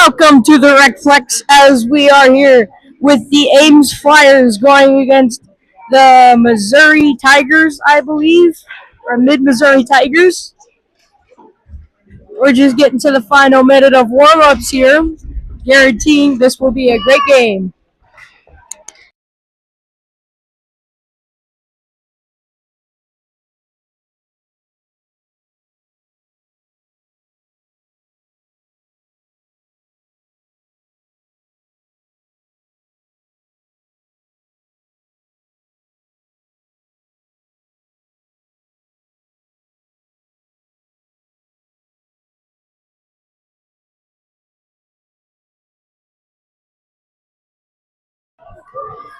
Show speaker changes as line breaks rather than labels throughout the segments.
Welcome to the Rec Flex as we are here with the Ames Flyers going against the Missouri Tigers, I believe, or Mid-Missouri Tigers. We're just getting to the final minute of warm-ups here, guaranteeing this will be a great game.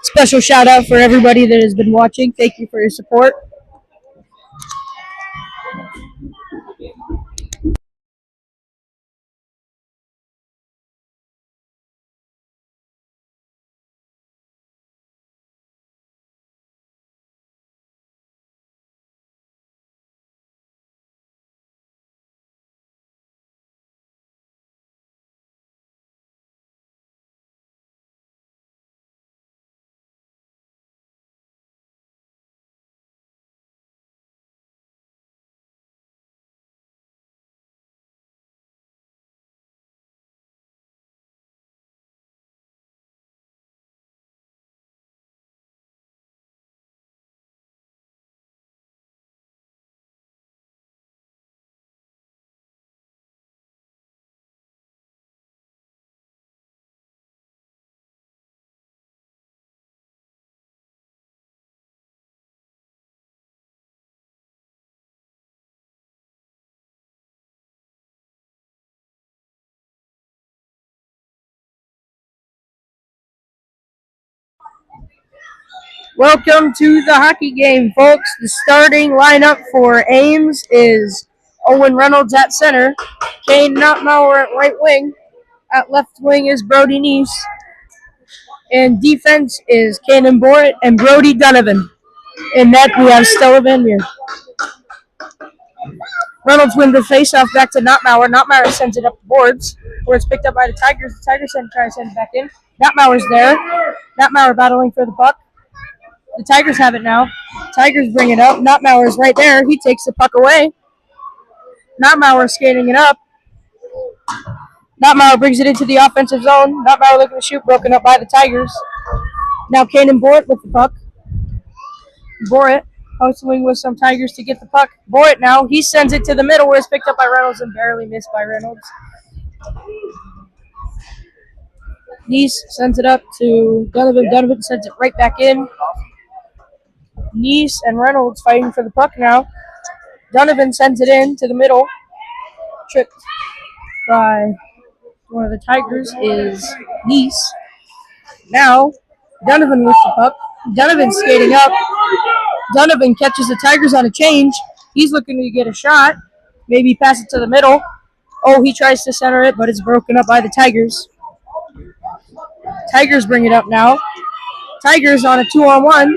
Special shout out for everybody that has been watching. Thank you for your support. Welcome to the hockey game, folks. The starting lineup for Ames is Owen Reynolds at center, Kane Notmauer at right wing, at left wing is Brody Neese, and defense is Kanan Borat and Brody Donovan. In net, we have Stella Van Meer. Reynolds wins the faceoff back to Notmauer. Notmauer sends it up the boards, where it's picked up by the Tigers. The Tigers try to send it back in. Notmauer's there. Notmauer battling for the puck. The Tigers have it now. Tigers bring it up. Notmauer's right there. He takes the puck away. Notmauer skating it up. Notmauer brings it into the offensive zone. Notmauer looking to shoot, broken up by the Tigers. Now Kanan Borat with the puck. Borat hustling with some Tigers to get the puck. Borat now, he sends it to the middle where it's picked up by Reynolds and barely missed by Reynolds. Neese sends it up to Donovan. Donovan sends it right back in. Neese and Reynolds fighting for the puck now. Donovan sends it in to the middle. Tripped by one of the Tigers is Neese. Now, Donovan with the puck. Donovan skating up. Donovan catches the Tigers on a change. He's looking to get a shot. Maybe pass it to the middle. Oh, he tries to center it, but it's broken up by the Tigers. Tigers bring it up now. Tigers on a 2-on-1.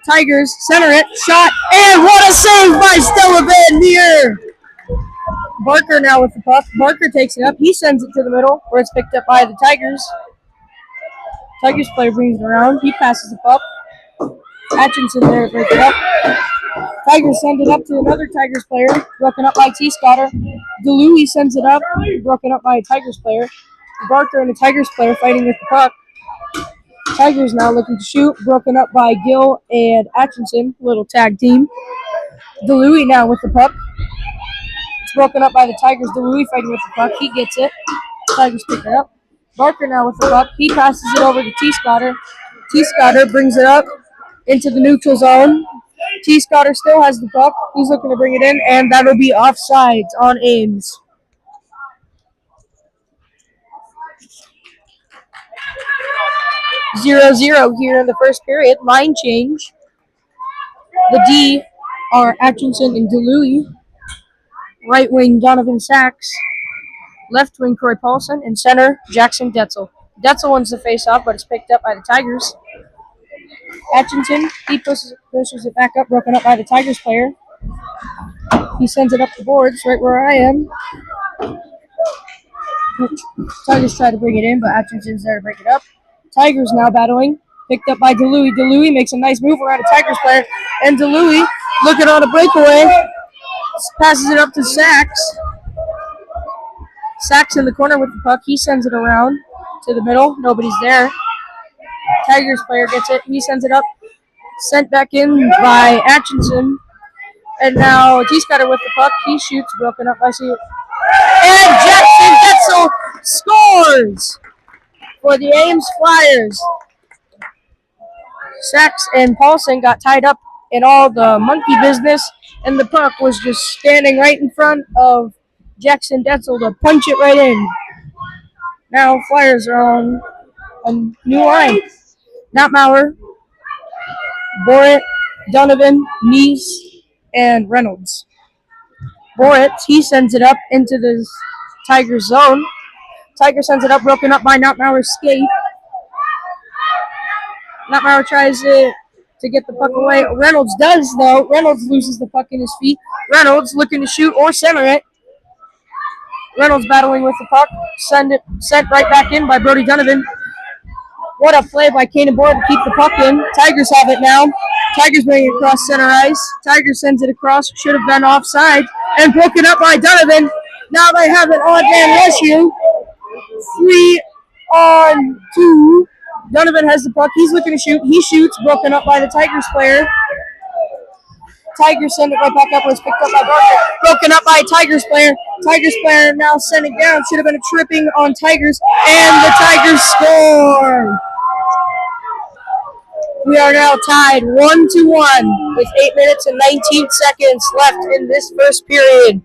Tigers center it, shot, and what a save by Stella Van Meer! Barker now with the puck. Barker takes it up. He sends it to the middle, where it's picked up by the Tigers. Tigers player brings it around. He passes the puck. Atchison there to break it up. Tigers send it up to another Tigers player, broken up by T-Scotter. DeLuey sends it up, broken up by a Tigers player. Barker and a Tigers player fighting with the puck. Tigers now looking to shoot, broken up by Gill and Atchison, little tag team. DeLuey now with the puck. It's broken up by the Tigers. DeLuey fighting with the puck. He gets it. Tigers pick it up. Barker now with the puck. He passes it over to T-Scotter. T-Scotter brings it up into the neutral zone. T-Scotter still has the puck. He's looking to bring it in, and that'll be offsides on Ames. Zero here in the first period. Line change. The D are Atchison and DeLuey. Right wing Donovan Sachs. Left wing Corey Paulson. And center Jackson Detzel. Detzel wins the face-off, but it's picked up by the Tigers. Atchison, he pushes it back up, broken up by the Tigers player. He sends it up the boards, right where I am. Tigers try to bring it in, but Atkinson's there to break it up. Tigers now battling. Picked up by DeLuey. DeLuey makes a nice move around a Tigers player. And DeLuey, looking on a breakaway, passes it up to Sachs. Sachs in the corner with the puck. He sends it around to the middle. Nobody's there. Tigers player gets it. He sends it up. Sent back in by Atkinson. And now T-Scutter with the puck. He shoots. Broken up by C. And Jackson Getzel scores for the Ames Flyers. Sachs and Paulson got tied up in all the monkey business, and the puck was just standing right in front of Jackson Detzel to punch it right in. Now Flyers are on a new line. Notmauer, Borit, Donovan, Neese, and Reynolds. Borit, he sends it up into the Tigers zone. Tiger sends it up, broken up by Notmauer's skate. Notmauer tries to get the puck away. Reynolds does, though. Reynolds loses the puck in his feet. Reynolds looking to shoot or center it. Reynolds battling with the puck. Sent right back in by Brody Donovan. What a play by Kane and Boyd to keep the puck in. Tigers have it now. Tigers bring it across center ice. Tigers sends it across. Should have been offside. And broken up by Donovan. Now they have an odd man rush here. 3-on-2. Donovan has the puck. He's looking to shoot. He shoots. Broken up by the Tigers player. Tigers send it right back up. Was picked up by Barker. Broken up by a Tigers player. Tigers player now sent it down. Should have been a tripping on Tigers. And the Tigers score. We are now tied 1-1 with 8 minutes and 19 seconds left in this first period.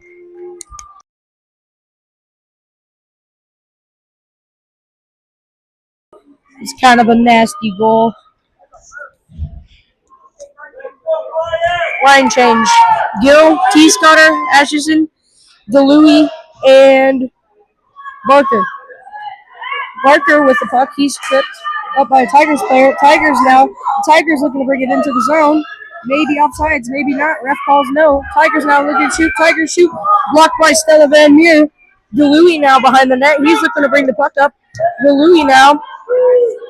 It's kind of a nasty goal. Line change. Gill, T-Scutter, Atchison, DeLuey, and Barker. Barker with the puck. He's tripped up by a Tigers player. Tigers now. Tigers looking to bring it into the zone. Maybe offsides, maybe not. Ref calls no. Tigers now looking to shoot. Tigers shoot. Blocked by Stella Van Meer. DeLuey now behind the net. He's looking to bring the puck up. DeLuey now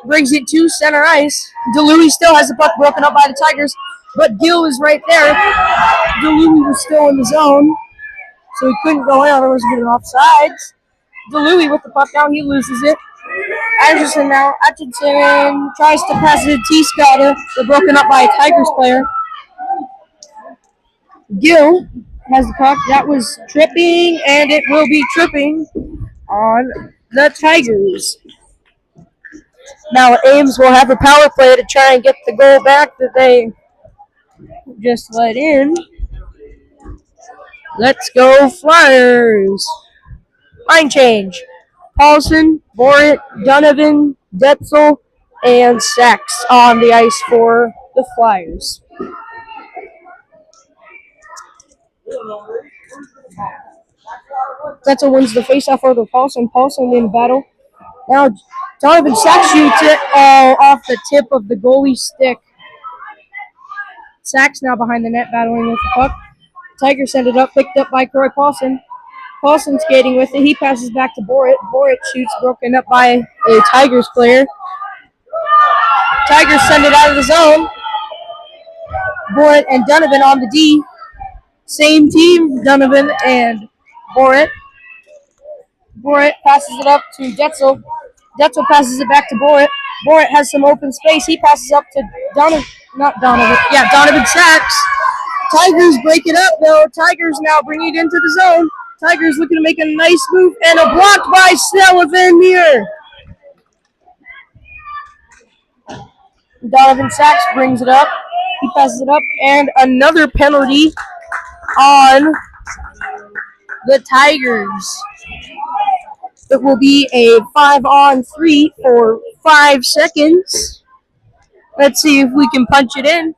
brings it to center ice. DeLuey still has the puck broken up by the Tigers, but Gill is right there. DeLuey was still in the zone, so he couldn't go in, otherwise it would have been offsides. DeLuey with the puck down, he loses it. Atkinson now. Atkinson tries to pass it to T-Scutter. They're broken up by a Tigers player. Gill has the puck. That was tripping, and it will be tripping on the Tigers. Now Ames will have a power play to try and get the goal back that they just let in. Let's go Flyers. Line change. Paulson, Borit, Donovan, Detzel, and Sachs on the ice for the Flyers. Detzel wins the faceoff over Paulson. Paulson in battle. Now Donovan Sachs shoots it off the tip of the goalie's stick. Sachs now behind the net battling with the puck. Tigers send it up, picked up by Troy Paulson. Paulson skating with it. He passes back to Borit. Borit shoots, broken up by a Tigers player. Tigers send it out of the zone. Borit and Donovan on the D. Same team, Donovan and Borit. Borit passes it up to Detzel. Detzel passes it back to Borit. Borit has some open space. He passes up to Donovan Sachs. Tigers break it up, though. Tigers now bring it into the zone. Tigers looking to make a nice move, and a block by Stella Van Meer. Donovan Sachs brings it up. He passes it up, and another penalty on the Tigers. It will be a 5-on-3 for 5 seconds. Let's see if we can punch it in.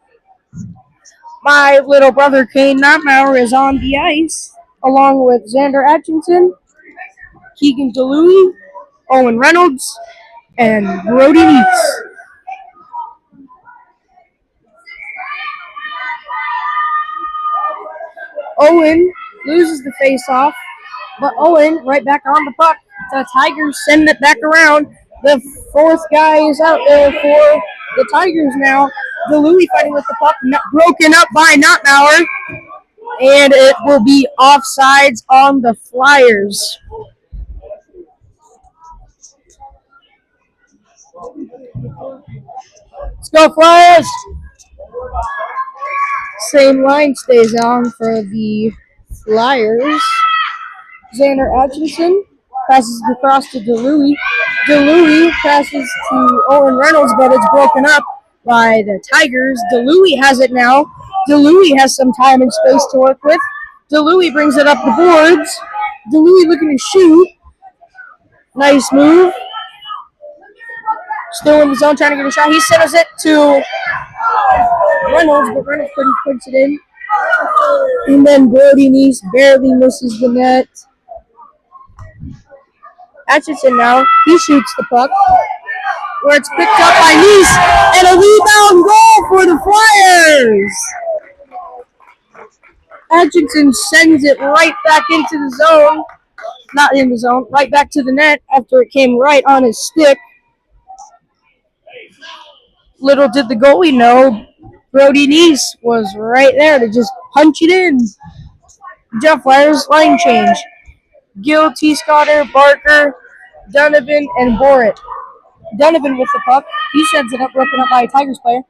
My little brother, Kane Notmauer, is on the ice, along with Xander Atkinson, Keegan DeLuey, Owen Reynolds, and Brody Neese. Owen loses the face-off. But Owen right back on the puck. The Tigers send it back around. The fourth guy is out there for the Tigers now. DeLuey fighting with the puck, broken up by Notmauer, and it will be offsides on the Flyers. Let's go, Flyers! Same line stays on for the Flyers. Xander Atchison passes across to DeLuey. DeLuey passes to Owen Reynolds, but it's broken up by the Tigers. DeLuey has it now. DeLuey has some time and space to work with. DeLuey brings it up the boards. DeLuey looking to shoot. Nice move. Still in the zone, trying to get a shot. He sends it to Reynolds, but Reynolds couldn't punch it in. And then Brody Neese barely misses the net. Atchison now, he shoots the puck, where it's picked up by Neese, and a rebound goal for the Flyers! Atchison sends it right back into the zone. Not in the zone, right back to the net after it came right on his stick. Little did the goalie know, Brody Neese was right there to just punch it in. Jeff Flyers line change. Gill, T-Scotter, Barker, Donovan, and Borit. Donovan with the puck. He sends it up, broken up by a Tigers player.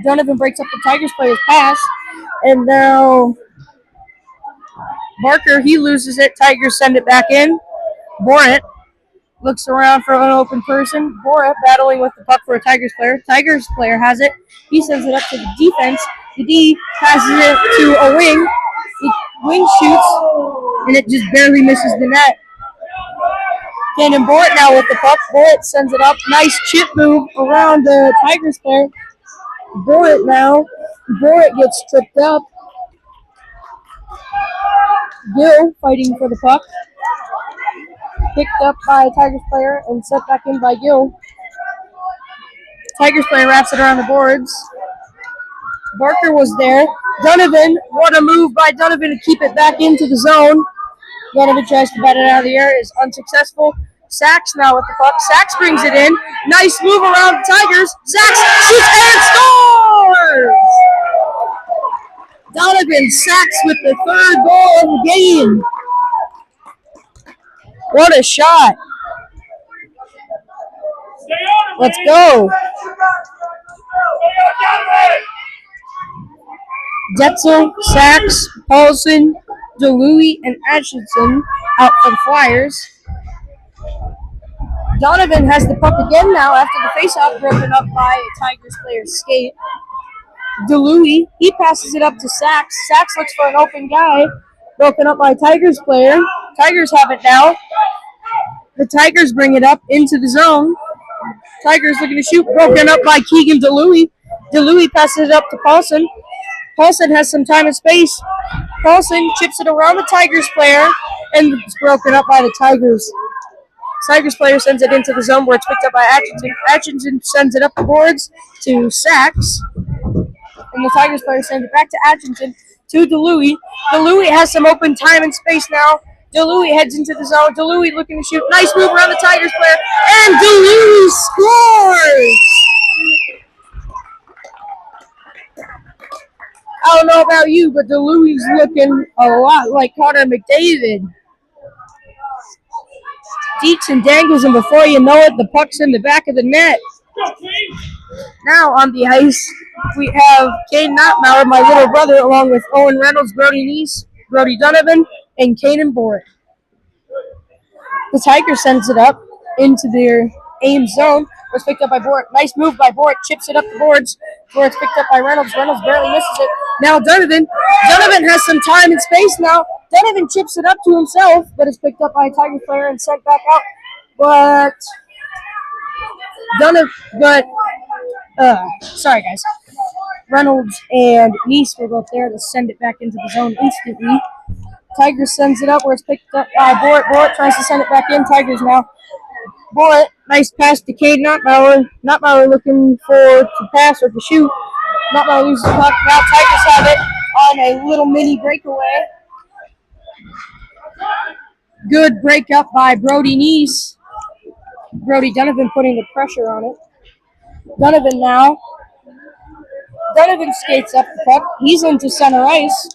Donovan breaks up the Tigers player's pass. And now Barker, he loses it. Tigers send it back in. Borit looks around for an open person. Borit battling with the puck for a Tigers player. Tigers player has it. He sends it up to the defense. The D passes it to a wing. The wing shoots, and it just barely misses the net. Cannon Borit now with the puck. Borit sends it up. Nice chip move around the Tigers player. Borit now. Borit gets tripped up. Gill fighting for the puck. Picked up by a Tigers player and set back in by Gill. Tigers player wraps it around the boards. Barker was there. Donovan, what a move by Donovan to keep it back into the zone. Donovan tries to bat it out of the air, is unsuccessful. Sachs now with the puck. Sachs brings it in. Nice move around the Tigers. Sachs shoots and scores! Donovan Sachs with the third goal of the game. What a shot. Let's go. Detzel, Sachs, Paulson, DeLuey, and Atchison out for the Flyers. Donovan has the puck again now after the faceoff broken up by a Tigers player's skate. DeLuey, he passes it up to Sachs. Sachs looks for an open guy. Broken up by a Tigers player. Tigers have it now. The Tigers bring it up into the zone. Tigers looking to shoot. Broken up by Keegan DeLuey. DeLuey passes it up to Paulson. Paulson has some time and space. Paulson chips it around the Tigers player, and it's broken up by the Tigers. Tigers player sends it into the zone where it's picked up by Atchison. Atchison sends it up the boards to Sachs. And the Tigers player sends it back to Atchison to DeLuey. DeLuey has some open time and space now. DeLuey heads into the zone. DeLuey looking to shoot. Nice move around the Tigers player. And DeLuey scores! I don't know about you, but DeLuey's looking a lot like Connor McDavid. Deeks and dangles, and before you know it, the puck's in the back of the net. Now on the ice, we have Kane Notmauer, my little brother, along with Owen Reynolds, Brody Neese, Brody Donovan, and Kanan Borit. The Tigers sends it up into their Ames zone. Was picked up by Borit. Nice move by Borit. Chips it up the boards where it's picked up by Reynolds. Reynolds barely misses it. Now Donovan. Donovan has some time and space now. Donovan chips it up to himself, but it's picked up by a Tigers player and sent back out. Sorry guys. Reynolds and Neese were both there to send it back into the zone instantly. Tigers sends it up where it's picked up by Borit. Borit tries to send it back in. Tigers now. Borit, nice pass to Cade Notmauer. Notmauer looking to pass or to shoot. Notmauer loses the puck. Now Tigers have it on a little mini breakaway. Good break up by Brody Neese. Brody Donovan putting the pressure on it. Donovan now. Donovan skates up the puck. He's into center ice.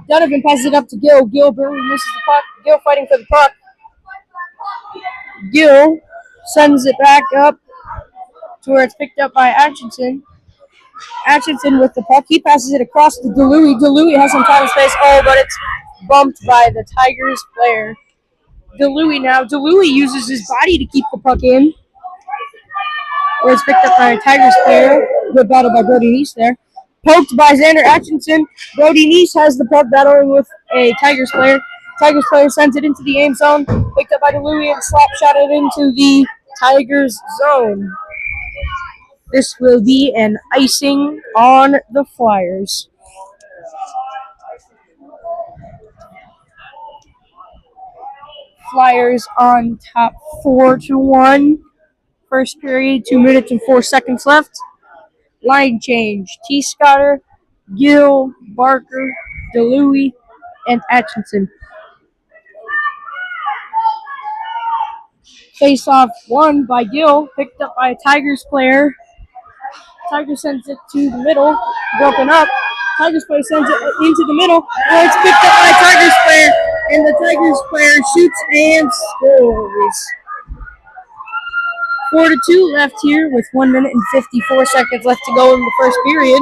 Donovan passes it up to Gill. Gill barely misses the puck. Gill fighting for the puck. Gill sends it back up to where it's picked up by Atchison. Atchison with the puck. He passes it across to DeLuey. DeLuey has some time and space. Oh, but it's bumped by the Tigers player. DeLuey now. DeLuey uses his body to keep the puck in. Where it's picked up by a Tigers player. Good battle by Brody Neese there. Poked by Xander Atchison. Brody Neese has the puck battling with a Tigers player. Tigers player sends it into the Ames zone. Picked up by DeLuey and slap shot it into the Tigers zone. This will be an icing on the Flyers. Flyers on top 4-1. First period, 2 minutes and 4 seconds left. Line change. T. Scotter, Gill, Barker, DeLuey, and Atchison. Face off won by Gill, picked up by a Tigers player. Tigers sends it to the middle, broken up. Tigers player sends it into the middle, where it's picked up by a Tigers player, and the Tigers player shoots and scores. 4-2 left here with 1 minute and 54 seconds left to go in the first period.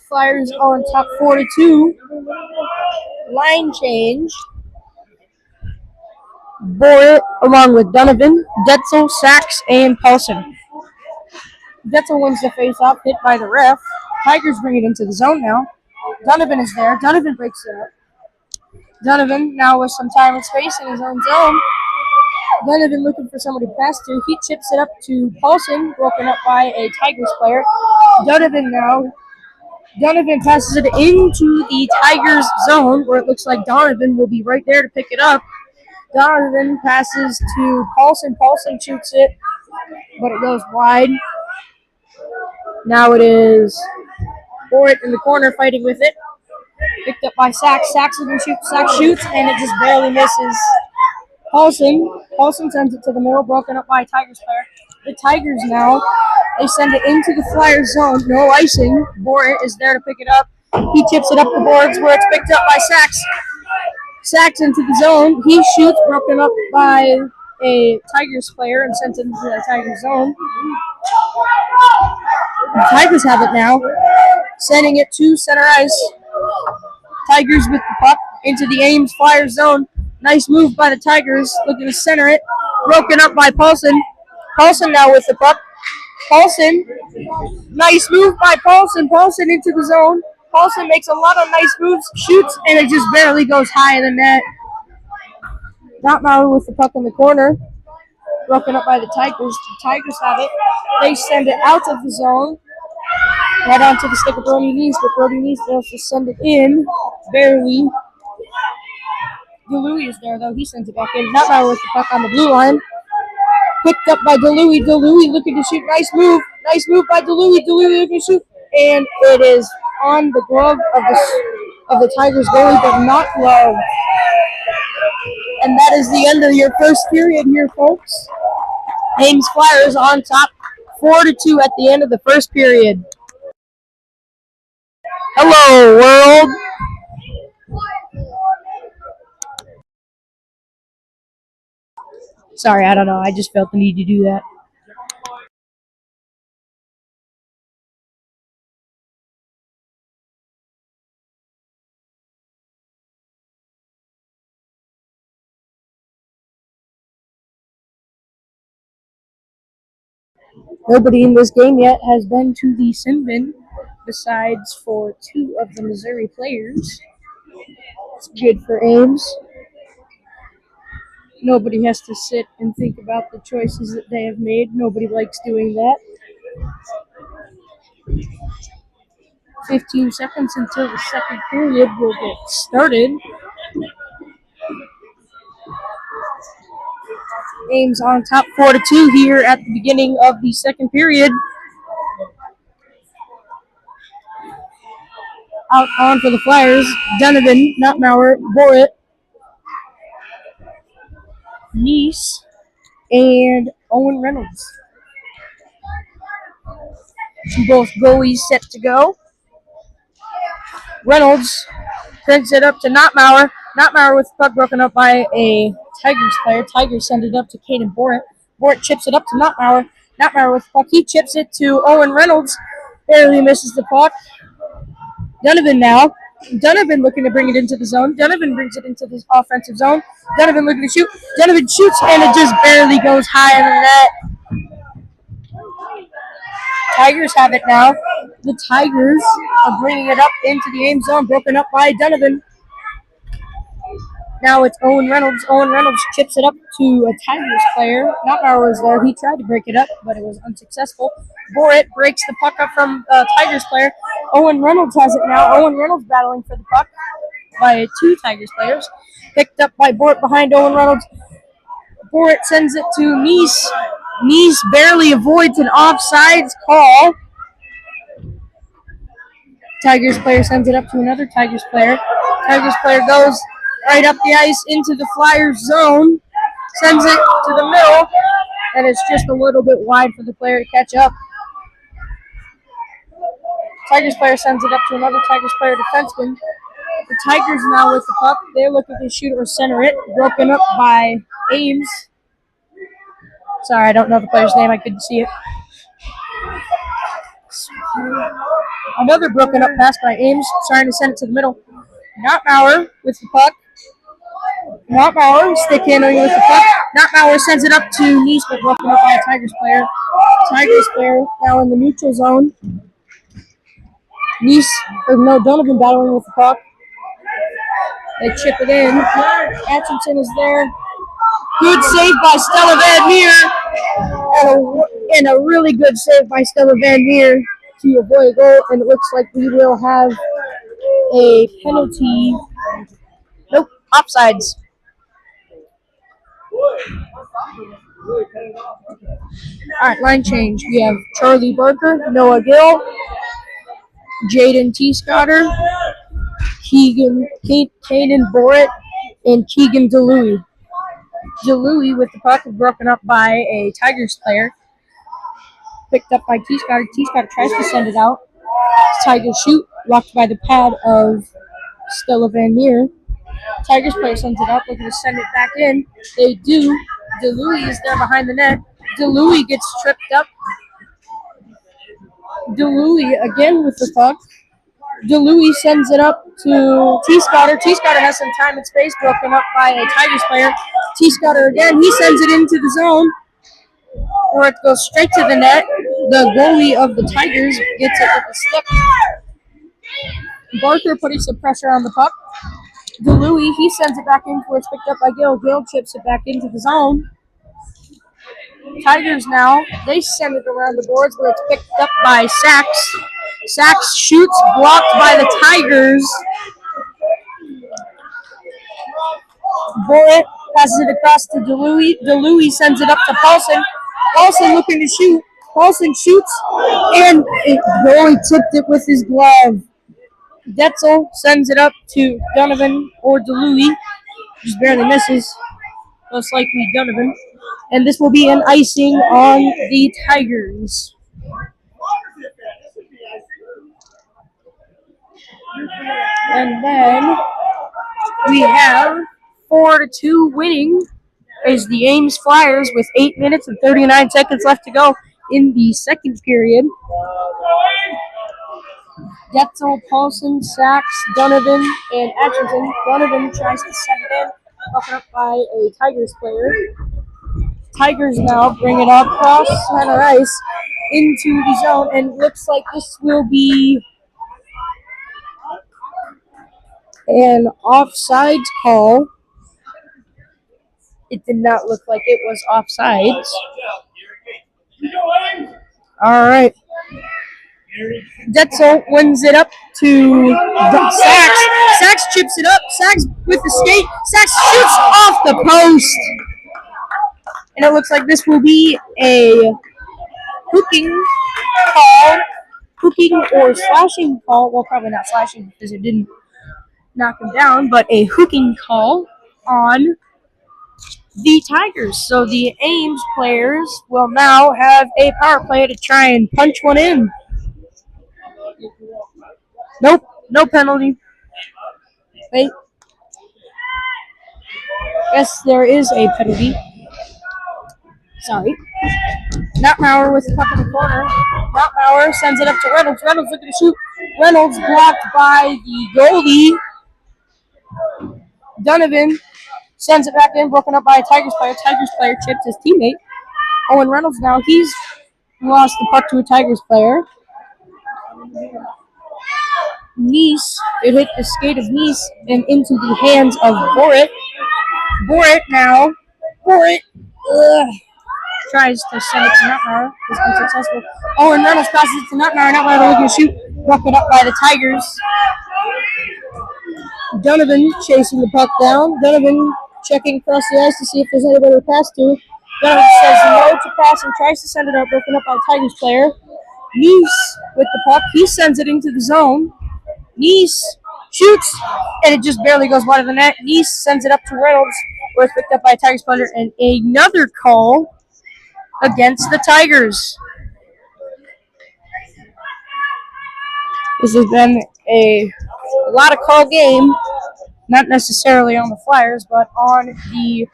Flyers on top 4-2. Line change. Boyer along with Donovan, Detzel, Sachs, and Paulson. Detzel wins the face-off, hit by the ref. Tigers bring it into the zone now. Donovan is there. Donovan breaks it up. Donovan now with some time and space in his own zone. Donovan looking for somebody to pass to. He chips it up to Paulson, broken up by a Tigers player. Donovan passes it into the Tigers zone, where it looks like Donovan will be right there to pick it up. Donovan passes to Paulson. Paulson shoots it, but it goes wide. Now it is Boyd in the corner fighting with it. Picked up by Sachs. Sachs shoots, and it just barely misses. Paulson sends it to the middle, broken up by a Tigers player. The Tigers now, they send it into the Flyers zone. No icing. Boyd is there to pick it up. He tips it up the boards where it's picked up by Sachs. Sachs into the zone. He shoots, broken up by a Tigers player and sent it into the Tigers zone. The Tigers have it now, sending it to center ice. Tigers with the puck into the Ames Flyers zone. Nice move by the Tigers, looking to center it. Broken up by Paulson. Paulson now with the puck. Paulson, nice move by Paulson. Paulson into the zone. Paulson makes a lot of nice moves, shoots, and it just barely goes high in the net. Dottmauer with the puck in the corner. Broken up by the Tigers. The Tigers have it. They send it out of the zone. Right onto the stick of Brody Neese, but Brody Neese fails to send it in. Barely. DeLuey is there, though. He sends it back in. Dottmauer with the puck on the blue line. Picked up by DeLuey. DeLuey looking to shoot. Nice move. Nice move by DeLuey. DeLuey looking to shoot. And it is on the glove of the Tigers goalie, but not glove. And that is the end of your first period here, folks. Ames Flyers on top, 4-2 at the end of the first period. Hello, world. Sorry, I don't know. I just felt the need to do that. Nobody in this game yet has been to the sin bin, besides for 2 of the Missouri players. It's good for Ames. Nobody has to sit and think about the choices that they have made. Nobody likes doing that. 15 seconds until the second period will get started. Ames on top 4-2 here at the beginning of the second period. out on for the Flyers. Donovan, Notmauer, Borit, Nice, and Owen Reynolds. Both goalies set to go. Reynolds turns it up to Notmauer. Notmauer with the puck broken up by a Tigers player. Tigers send it up to Caden Borit. Borit chips it up to Notmauer. Notmauer with the puck. He chips it to Owen Reynolds. Barely misses the puck. Donovan now. Donovan looking to bring it into the zone. Donovan brings it into the offensive zone. Donovan looking to shoot. Donovan shoots, and it just barely goes high in the net. Tigers have it now. The Tigers are bringing it up into the Ames zone, broken up by Donovan. Now it's Owen Reynolds. Owen Reynolds chips it up to a Tigers player. Notmauer was there. He tried to break it up, but it was unsuccessful. Borit breaks the puck up from a Tigers player. Owen Reynolds has it now. Owen Reynolds battling for the puck by two Tigers players. Picked up by Borit behind Owen Reynolds. Borit sends it to Nice. Nice barely avoids an offsides call. Tigers player sends it up to another Tigers player. Tigers player goes right up the ice into the Flyers zone. Sends it to the middle. And it's just a little bit wide for the player to catch up. Tigers player sends it up to another Tigers player defenseman. The Tigers now with the puck. They're looking to shoot or center it. Broken up by Ames. Sorry, I don't know the player's name. I couldn't see it. Another broken up pass by Ames, trying to send it to the middle. Notmauer with the puck. Notmauer stick handling with the puck. Notmauer sends it up to Nice, but broken up by a Tigers player. Tigers player now in the neutral zone. Donovan battling with the puck. They chip it in. Atchison is there. Good save by Stella Van Meer. And a really good save by Stella Van Meer to avoid a goal. And it looks like we will have a penalty. Nope, offsides. All right, line change. We have Charlie Barker, Noah Gill, Jaden T-Scotter, Caden Borit, and Keegan DeLuey. DeLuey with the puck broken up by a Tigers player. Picked up by T-Scotter. T-Scotter tries to send it out. Tigers shoot, blocked by the pad of Stella Van Meer. Tigers player sends it up, looking to send it back in. They do. DeLuey is there behind the net. DeLuey gets tripped up. DeLuey again with the puck. DeLuey sends it up to T-Scotter. T-Scotter has some time and space, broken up by a Tigers player. T-Scotter again. He sends it into the zone, or it goes straight to the net. The goalie of the Tigers gets it with a stick. Barker putting some pressure on the puck. DeLuey, he sends it back in for it's picked up by Gill. Gill chips it back into the zone. Tigers now, they send it around the boards where it's picked up by Sachs. Sachs shoots, blocked by the Tigers. Borit passes it across to DeLuey. DeLuey sends it up to Paulson. Paulson looking to shoot. Paulson shoots, and goalie tipped it with his glove. Detzel sends it up to Donovan or DeLuey. Just barely misses. Most likely Donovan. And this will be an icing on the Tigers. And then we have 4-2 winning is the Ames Flyers with 8 minutes and 39 seconds left to go in the second period. Detzel, Paulson, Sachs, Donovan, and Atchison. Donovan tries to set it in, broken up by a Tigers player. Tigers now bring it up across center ice into the zone, and looks like this will be an offsides call. It did not look like it was offsides. All right. Detzel wins it up to Sachs. Sachs chips it up. Sachs with the skate. Sachs shoots off the post. And it looks like this will be a hooking call hooking or slashing call. Well, probably not slashing because it didn't knock him down, but a hooking call on the Tigers. So the Ames players will now have a power play to try and punch one in. Nope, no penalty. Wait. Yes, there is a penalty. Sorry. Notmauer with the puck in the corner. Notmauer sends it up to Reynolds. Reynolds looking to shoot. Reynolds blocked by the goalie. Donovan sends it back in, broken up by a Tigers player. Tigers player chipped his teammate. Owen Reynolds now, he's lost the puck to a Tigers player. Nice, it hit the skate of Nice and into the hands of Borit. Borit now, tries to send it to Notmauer. It's unsuccessful. Owen Reynolds passes it to Notmauer. Notmauer looking to shoot, broken up by the Tigers. Donovan chasing the puck down. Donovan checking across the ice to see if there's anybody to pass to. Donovan says no to pass and tries to send it up, broken up by the Tigers player. Nice with the puck. He sends it into the zone. Nice shoots, and it just barely goes wide of the net. Nice sends it up to Reynolds, where it's picked up by a Tigers player, and another call against the Tigers. This has been a lot of call game, not necessarily on the Flyers, but on the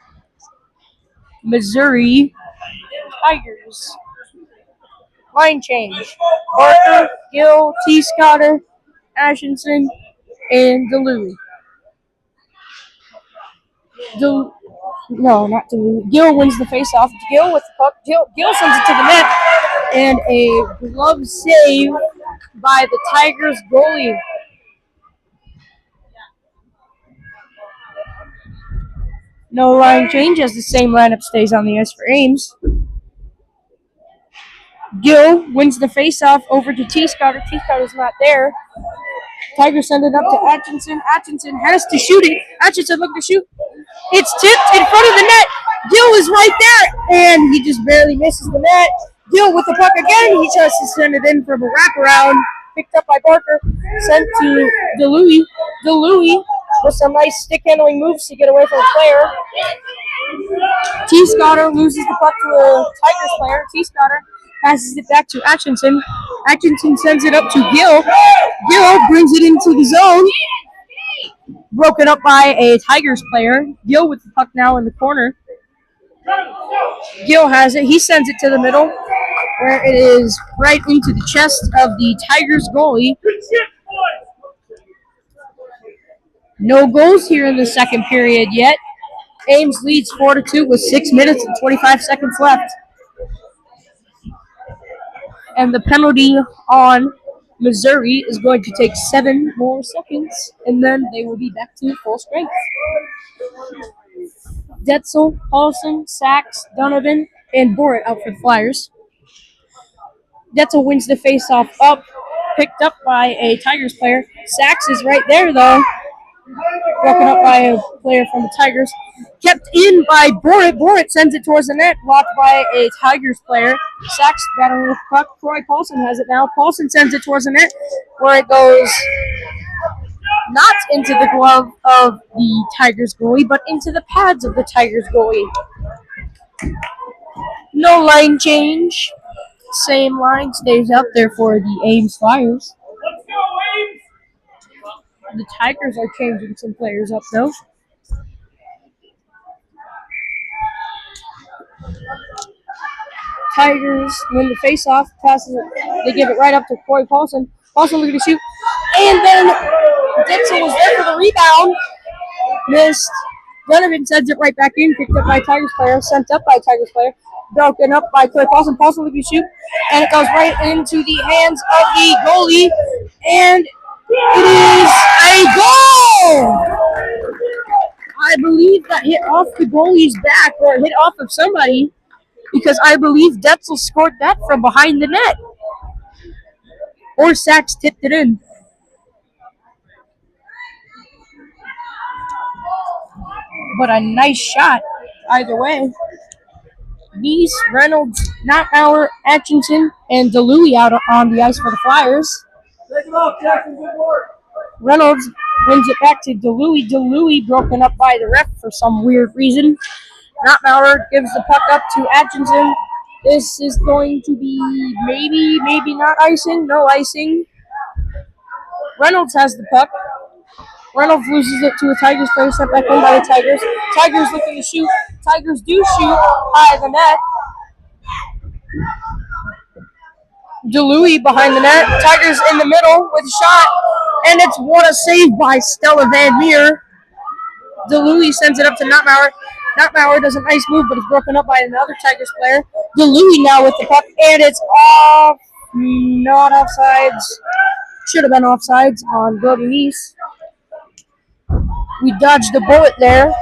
Missouri Tigers. Line change. Barker, Gill, T. Scotter, Ashenson, and DeLuey. No, not DeLuey. Gill wins the faceoff. Gill with the puck. Gill sends it to the net, and a glove save by the Tigers goalie. No line change as the same lineup stays on the ice for Ames. Gill wins the faceoff over to T. Scotter. T. Scotter's not there. Tigers send it up to Atchison. Atchison has to shoot it. Atchison looking to shoot. It's tipped in front of the net. Gill is right there, and he just barely misses the net. Gill with the puck again. He tries to send it in from a wraparound. Picked up by Barker. Sent to DeLuey. DeLuey with some nice stick handling moves to get away from a player. T. Scotter loses the puck to a Tigers player. T. Scotter passes it back to Atchison. Atchison sends it up to Gill. Gill brings it into the zone. Broken up by a Tigers player. Gill with the puck now in the corner. Gill has it. He sends it to the middle, where it is right into the chest of the Tigers goalie. No goals here in the second period yet. Ames leads 4-2 with 6 minutes and 25 seconds left. And the penalty on Missouri is going to take 7 more seconds, and then they will be back to full strength. Detzel, Paulson, Sachs, Donovan, and Borit out for the Flyers. Detzel wins the faceoff up, picked up by a Tigers player. Sachs is right there, though. Broken up by a player from the Tigers. Kept in by Borit. Borit sends it towards the net, blocked by a Tigers player. Sachs battling with the puck. Troy Paulson has it now. Paulson sends it towards the net, where it goes not into the glove of the Tigers goalie, but into the pads of the Tigers goalie. No line change. Same line stays up there for the Ames Flyers. The Tigers are changing some players up, though. Tigers win the faceoff, passes it. They give it right up to Troy Paulson. Paulson looking to shoot. And then Dixon was there for the rebound. Missed. Donovan sends it right back in, picked up by a Tigers player, sent up by a Tigers player. Broken up by Troy Paulson. Paulson looking to shoot. And it goes right into the hands of the goalie. And it is a goal! I believe that hit off the goalie's back, or hit off of somebody, because I believe Detzel scored that from behind the net. Or Sachs tipped it in. But a nice shot either way. Nice, Reynolds, Knockout, Atkinson, and DeLuey out on the ice for the Flyers. Reynolds wins it back to DeLuey. DeLuey broken up by the ref for some weird reason. Knockout gives the puck up to Atkinson. This is going to be maybe not icing. No icing. Reynolds has the puck. Reynolds loses it to a Tigers player, sent back in by the Tigers. Tigers looking to shoot. Tigers do shoot high the net. DeLuey behind the net. Tigers in the middle with a shot. And it's what a save by Stella Van Meer. DeLuey sends it up to Notmauer. Notmauer does a nice move, but it's broken up by another Tigers player. DeLuey now with the puck, and it's off. Not offsides. Should have been offsides on Brody Neese. We dodged a bullet there.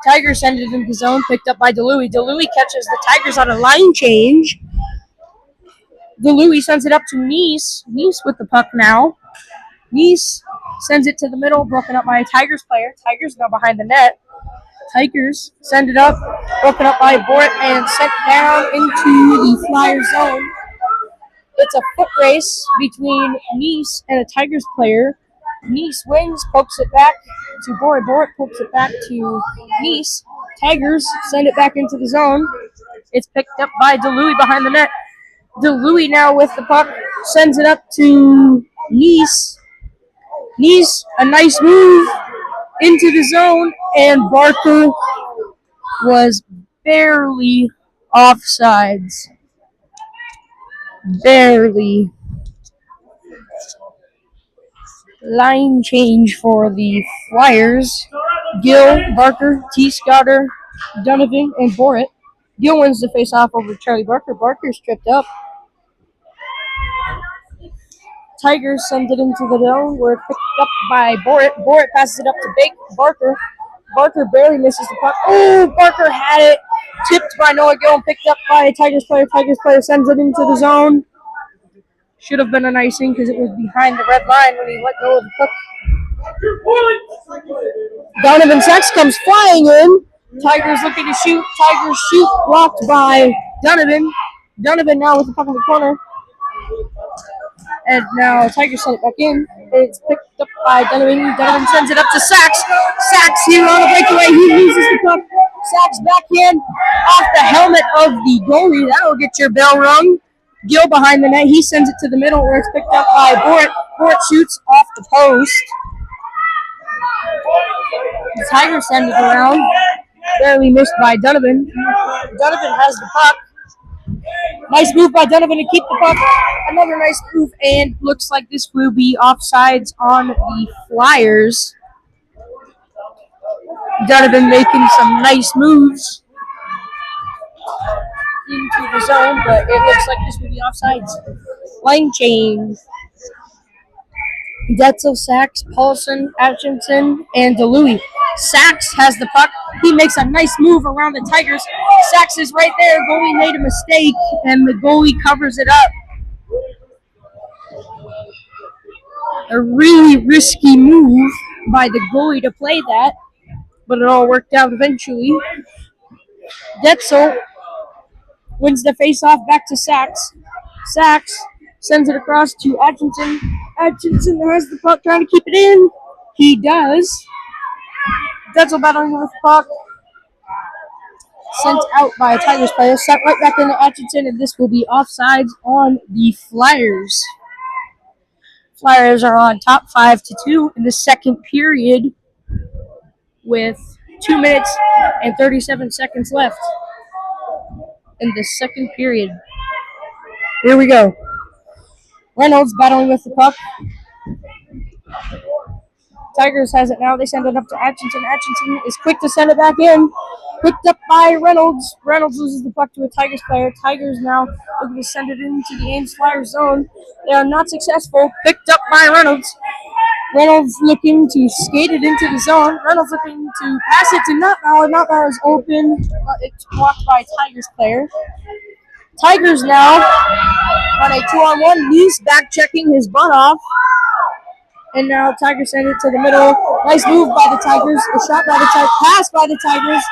Tigers send it into zone, picked up by DeLuey. DeLuey catches the Tigers on a line change. DeLuey sends it up to Neese. Neese with the puck now. Neese sends it to the middle, broken up by a Tigers player. Tigers now behind the net. Tigers send it up, broken up by Bort and sent down into the Flyers zone. It's a foot race between Neese and a Tigers player. Neese wins, pokes it back to Bort. Bort pokes it back to Neese. Tigers send it back into the zone. It's picked up by DeLuey behind the net. DeLuey now with the puck, sends it up to Neese. Neese, a nice move into the zone, and Barker was barely offsides. Barely. Line change for the Flyers. Gill, Barker, T. Scouter, Donovan, and Borit. Gill wins the face-off over Charlie Barker. Barker's tripped up. Tigers send it into the zone. We're picked up by Borit. Borit passes it up to Barker. Barker barely misses the puck. Oh, Barker had it. Tipped by Noah Gill and picked up by a Tigers player. Tigers player sends it into the zone. Should have been an icing because it was behind the red line when he let go of the puck. Donovan Sachs comes flying in. Tigers looking to shoot. Tigers shoot. Blocked by Donovan. Donovan now with the puck in the corner. And now Tigers send it back in. It's picked up by Donovan. Donovan sends it up to Sachs. Sachs here on the breakaway. He loses the puck. Sachs backhand off the helmet of the goalie. That'll get your bell rung. Gill behind the net. He sends it to the middle where it's picked up by Bort. Bort shoots off the post. The Tigers send it around. Barely missed by Donovan. Donovan has the puck. Nice move by Donovan to keep the puck. Another nice move, and looks like this will be offsides on the Flyers. Donovan making some nice moves into the zone, but it looks like this will be offsides. Line change. Detzel, Sachs, Paulson, Atkinson, and DeLuey. Sachs has the puck. He makes a nice move around the Tigers. Sachs is right there. Goalie made a mistake, and the goalie covers it up. A really risky move by the goalie to play that, but it all worked out eventually. Detzel wins the face-off back to Sachs. Sachs sends it across to Atkinson. Atkinson has the puck, trying to keep it in. He does. Detzel battling with the puck. Sent out by a Tigers player. Sent right back into Atkinson, and this will be offsides on the Flyers. Flyers are on top 5-2 in the second period with 2 minutes and 37 seconds left in the second period. Here we go. Reynolds battling with the puck. Tigers has it now. They send it up to Atkinson. Atkinson is quick to send it back in. Picked up by Reynolds. Reynolds loses the puck to a Tigers player. Tigers now looking to send it into the Ames Flyers zone. They are not successful. Picked up by Reynolds. Reynolds looking to skate it into the zone. Reynolds looking to pass it to Notbauer. Notbauer is open. It's blocked by a Tigers player. Tigers now on a 2-on-1. Neese back checking his butt off. And now Tigers send it to the middle. Nice move by the Tigers. A shot by the Tigers. Pass by the Tigers.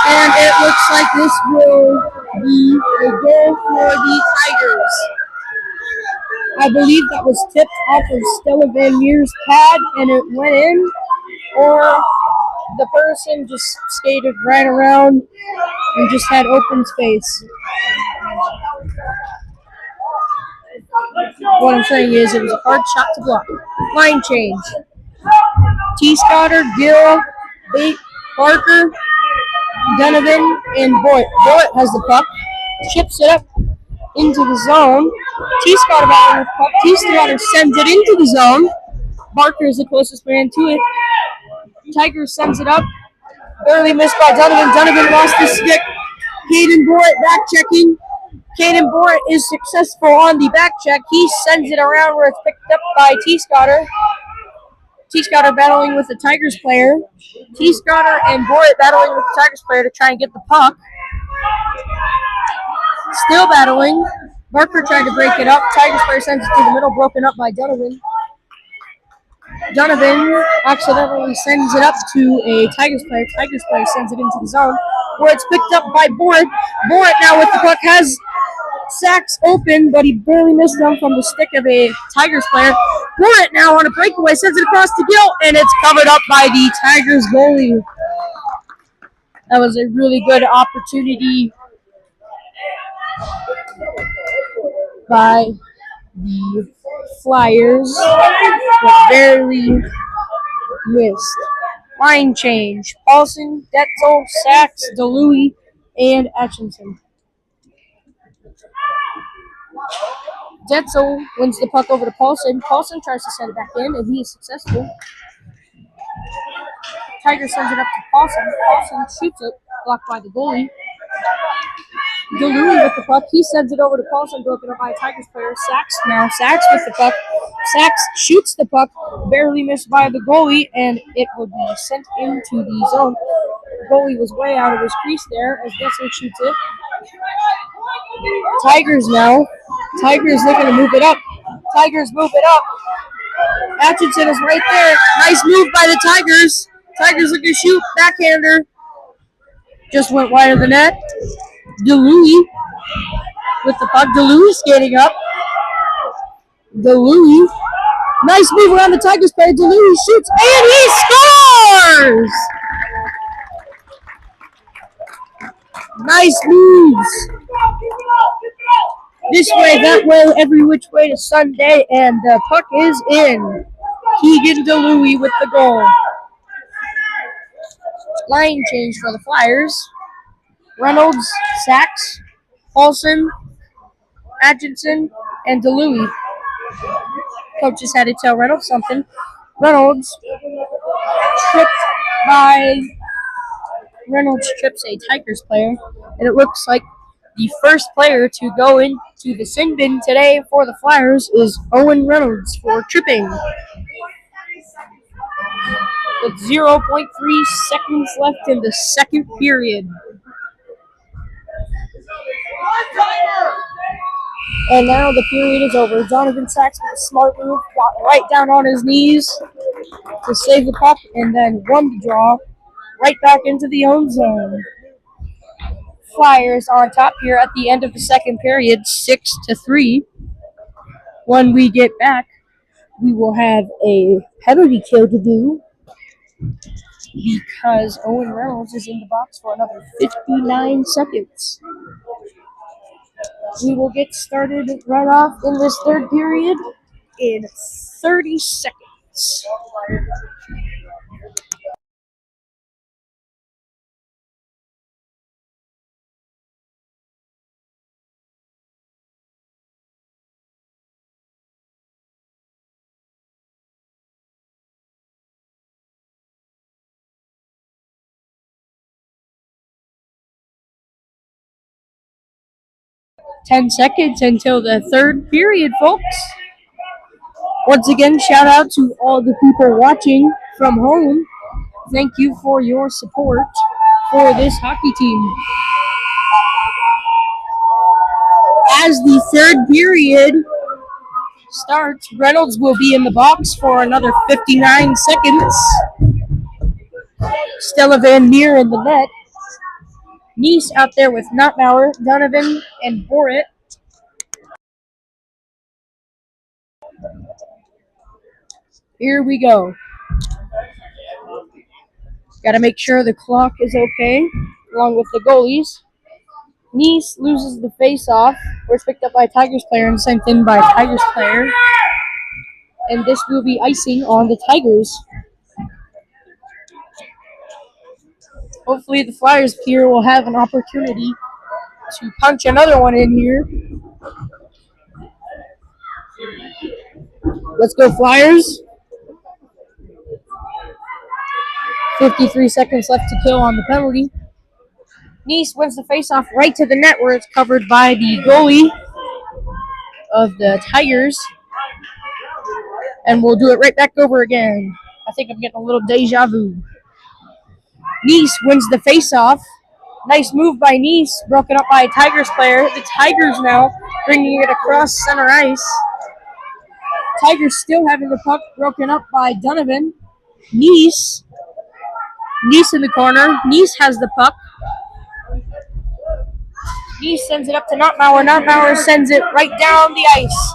And it looks like this will be a goal for the Tigers. I believe that was tipped off of Stella Van Meer's pad and it went in. Or the person just skated right around and just had open space. What I'm saying is it was a hard shot to block. Line change. T. Scotter, Gill, Bate, Barker, Donovan, and Boyd. Boyd has the puck. Chips it up into the zone. T. Scotter battling with the puck. T. Scotter sends it into the zone. Barker is the closest man to it. Tiger sends it up. Barely missed by Donovan. Donovan lost his stick. Caden Boyd back checking. Caden Boyd is successful on the back check. He sends it around where it's picked up by T. Scotter. T. Scotter battling with the Tigers player. T. Scotter and Boyd battling with the Tigers player to try and get the puck. Still battling. Barker tried to break it up. Tigers player sends it to the middle, broken up by Donovan. Donovan accidentally sends it up to a Tigers player. Tigers player sends it into the zone where it's picked up by Boyd. Boyd now with the puck has Sachs open, but he barely missed them from the stick of a Tigers player. Boyd now on a breakaway sends it across to Gill, and it's covered up by the Tigers goalie. That was a really good opportunity by the Flyers, but barely missed. Line change. Paulson, Detzel, Sachs, DeLuey, and Atchison. Detzel wins the puck over to Paulson. Paulson tries to send it back in, and he is successful. Tiger sends it up to Paulson. Paulson shoots it, blocked by the goalie. DeLuey with the puck. He sends it over to Paulson, broken up by a Tigers player. Sachs now. Sachs with the puck. Sachs shoots the puck, barely missed by the goalie, and it would be sent into the zone. The goalie was way out of his crease there as Detzel shoots it. Tigers now. Tigers looking to move it up. Tigers move it up. Atchison is right there. Nice move by the Tigers. Tigers looking to shoot. Backhander. Just went wide of the net. DeLuey with the puck. DeLuey skating up. DeLuey. Nice move around the Tigers player. DeLuey shoots and he scores! Nice moves. This way, that way, every which way to Sunday, and the puck is in. Keegan DeLuey with the goal. Line change for the Flyers. Reynolds, Sachs, Paulson, Atchison, and DeLuey. Coach just had to tell Reynolds something. Reynolds trips a Tigers player, and it looks like the first player to go into the sin bin today for the Flyers is Owen Reynolds for tripping. With 0.3 seconds left in the second period. And now the period is over. Donovan Sachs with a smart move, got right down on his knees to save the puck, and then won the draw right back into the own zone. Flyers are on top here at the end of the second period, 6-3. When we get back, we will have a penalty kill to do because Owen Reynolds is in the box for another 59 seconds. We will get started right off in this third period in 30 seconds. Ten seconds until the third period, folks. Once again, shout out to all the people watching from home. Thank you for your support for this hockey team. As the third period starts. Reynolds will be in the box for another 59 seconds. Stella Van Meer in the net. Nice out there with Notbauer, Donovan, and Borit. Here we go. Got to make sure the clock is okay, along with the goalies. Nice loses the face-off. Was picked up by Tigers player and sent in by Tigers player. And this will be icing on the Tigers. Hopefully the Flyers here will have an opportunity to punch another one in here. Let's go Flyers. 53 seconds left to kill on the penalty. Nice wins the faceoff right to the net where it's covered by the goalie of the Tigers. And we'll do it right back over again. I think I'm getting a little deja vu. Nice wins the faceoff. Nice move by Nice, broken up by a Tigers player. The Tigers now bringing it across center ice. Tigers still having the puck broken up by Donovan. Nice in the corner. Nice has the puck. Nice sends it up to Notbauer. Notbauer sends it right down the ice.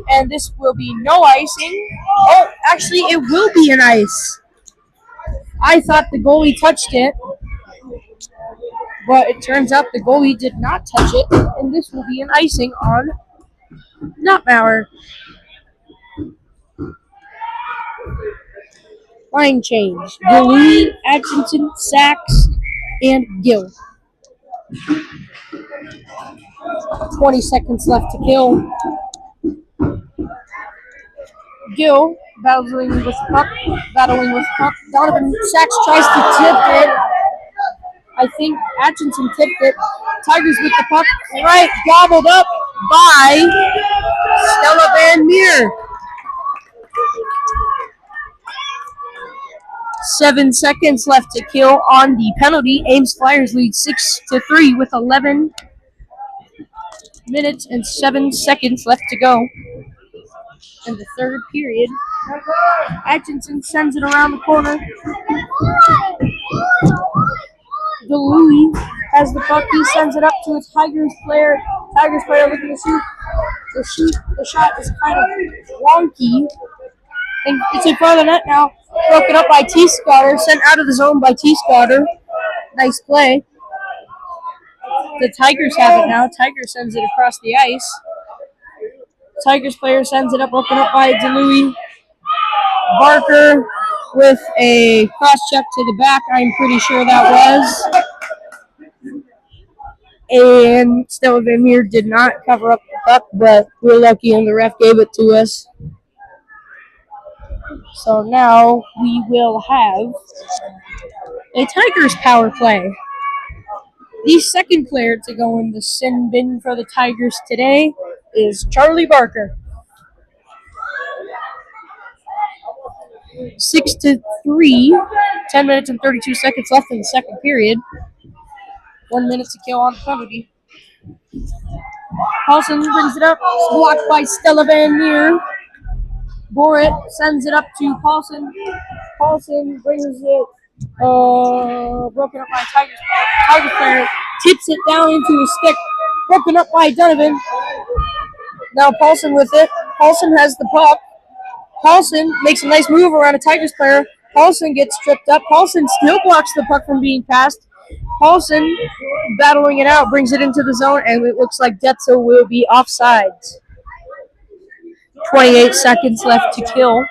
And this will be no icing. Oh, actually, it will be an ice. I thought the goalie touched it. But it turns out the goalie did not touch it. And this will be an icing on Notbauer. Line change. Deluy, Atkinson, Sachs, and Gill. 20 seconds left to kill. Gill battling with the puck. Donovan Sachs tries to tip it. I think Atkinson tipped it. Tigers with the puck. Right, gobbled up by Stella Van Meer. 7 seconds left to kill on the penalty. Ames Flyers lead 6-3 with 11 minutes and 7 seconds left to go in the third period. Atkinson sends it around the corner. Deluy has the puck. He sends it up to a Tigers player. Tigers player looking to shoot. The shot is kind of wonky. And it's in front of the net now. Broken up by T. Scotter. Sent out of the zone by T. Scotter. Nice play. The Tigers have it now. Tigers sends it across the ice. Tigers player sends it up. Broken up by Deluy. Barker with a cross-check to the back. I'm pretty sure that was. And Stella Van Meer did not cover up the puck, but we're lucky and the ref gave it to us. So now we will have a Tigers power play. The second player to go in the sin bin for the Tigers today is Charlie Barker. 6-3, 10 minutes and 32 seconds left in the second period. 1 minute to kill on the penalty. Paulson brings it up, blocked by Stella Van Meer. Borit sends it up to Paulson. Paulson brings it, broken up by Tigers player. Tigers player tips it down into the stick, broken up by Donovan. Now Paulson with it. Paulson has the puck. Paulson makes a nice move around a Tigers player. Paulson gets tripped up. Paulson still blocks the puck from being passed. Paulson, battling it out, brings it into the zone, and it looks like Detzel will be offsides. 28 seconds left to kill.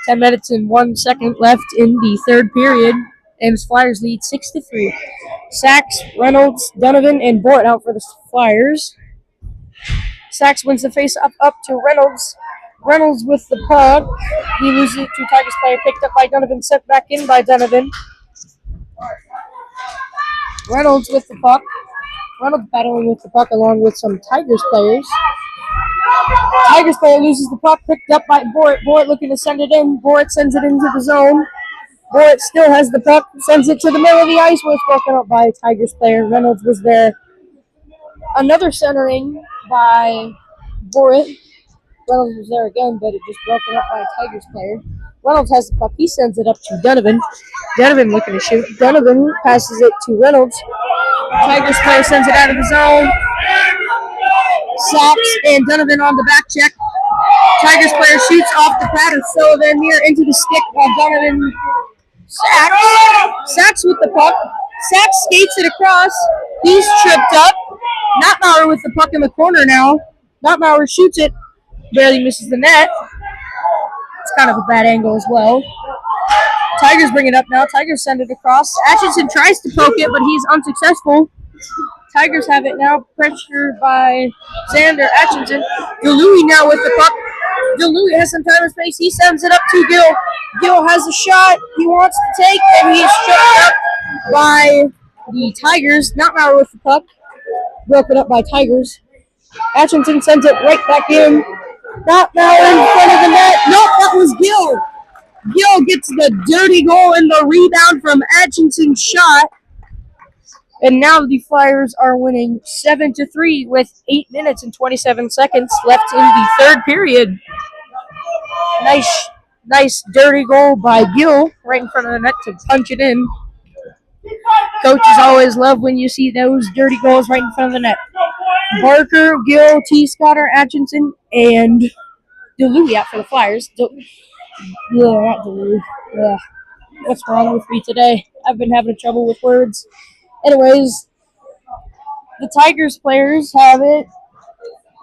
10 minutes and 1 second left in the third period. Ames Flyers lead 6-3. Sachs, Reynolds, Donovan, and Bort out for the Flyers. Sachs wins the face up to Reynolds. Reynolds with the puck. He loses it to Tigers player, picked up by Donovan, sent back in by Donovan. Reynolds with the puck. Reynolds battling with the puck along with some Tigers players. Tigers player loses the puck, picked up by Bort. Bort looking to send it in. Bort sends it into the zone. Bort still has the puck, sends it to the middle of the ice where it's broken up by a Tigers player. Reynolds was there. Another centering by Bort. Reynolds was there again, but it just broken up by a Tigers player. Reynolds has the puck. He sends it up to Donovan. Donovan looking to shoot. Donovan passes it to Reynolds. Tigers player sends it out of the zone. Sacks and Donovan on the back check. Tigers player shoots off the pad of Sullivan near into the stick while Donovan sacks with the puck. Sacks skates it across. He's tripped up. Notmauer with the puck in the corner now. Notmauer shoots it. Barely misses the net. It's kind of a bad angle as well. Tigers bring it up now. Tigers send it across. Atchison tries to poke it, but he's unsuccessful. Tigers have it now. Pressured by Xander Atchison. DeLuey now with the puck. DeLuey has some time and space. He sends it up to Gill. Gill has a shot he wants to take, and he's tripped up by the Tigers. Notmauer with the puck. Broken up by Tigers. Atchison sends it right back in. Notmauer in front of the net. Nope, that was Gill. Gill gets the dirty goal and the rebound from Atchison's shot. And now the Flyers are winning 7-3 with 8 minutes and 27 seconds left in the third period. Nice dirty goal by Gill right in front of the net to punch it in. Coaches always love when you see those dirty goals right in front of the net. Barker, Gill, T. Scotter, Atchison, and DeLuey out for the Flyers. Not DeLuey. What's wrong with me today? I've been having trouble with words. Anyways, the Tigers players have it.